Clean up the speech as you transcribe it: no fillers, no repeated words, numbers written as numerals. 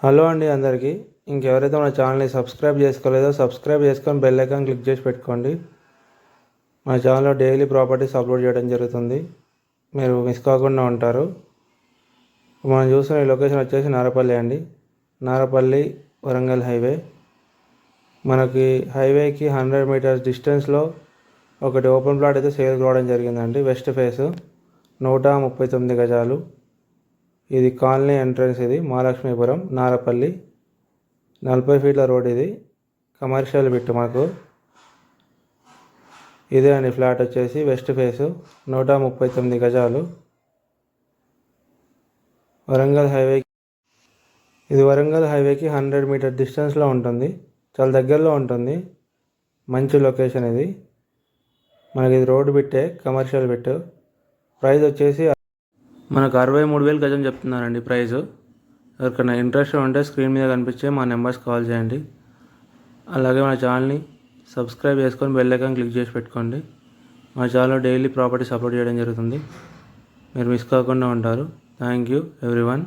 Hello అండి అందరికీ. ఇంకెవరైతే మన ఛానల్ని సబ్స్క్రైబ్ చేసుకోలేదో సబ్స్క్రైబ్ చేసుకొని బెల్ ఐకాన్ క్లిక్ చేసి పెట్టుకోండి. మన ఛానల్లో డైలీ ప్రాపర్టీస్ అప్లోడ్ చేయడం జరుగుతుంది, మీరు మిస్ కాకుండా ఉంటారు. మనం చూస్తున్న ఈ లొకేషన్ వచ్చేసి నారపల్లి అండి. నారపల్లి వరంగల్ హైవే. మనకి హైవేకి 100 మీటర్స్ డిస్టెన్స్లో ఒకటి ఓపెన్ ప్లాట్ అయితే సేల్ కావడం జరిగిందండి. వెస్ట్ ఫేస్ 139 గజాలు. ఇది కాలనీ ఎంట్రన్స్. ఇది మహాలక్ష్మీపురం నారపల్లి 40 ఫీట్ల రోడ్. ఇది కమర్షియల్ బిట్ మాకు. ఇదే అండి ఫ్లాట్ వచ్చేసి వెస్ట్ ఫేసు 139 గజాలు. వరంగల్ హైవే. ఇది వరంగల్ హైవేకి 100 మీటర్ డిస్టెన్స్లో ఉంటుంది, చాలా దగ్గరలో ఉంటుంది. మంచి లొకేషన్ ఇది. మనకి ఇది రోడ్ బిట్టే, కమర్షియల్ బిట్. ప్రైస్ వచ్చేసి మనకు 63,000 గజం చెప్తున్నారండి ప్రైజు. ఎవరికైనా ఇంట్రెస్ట్ ఉంటే స్క్రీన్ మీద కనిపించే మా నెంబర్స్ కాల్ చేయండి. అలాగే మన ఛానల్ని సబ్స్క్రైబ్ చేసుకొని బెల్ ఐకాన్ క్లిక్ చేసి పెట్టుకోండి. మా ఛానల్లో డైలీ ప్రాపర్టీస్ అప్లోడ్ చేయడం జరుగుతుంది, మీరు మిస్ కాకుండా ఉంటారు. Thank you everyone.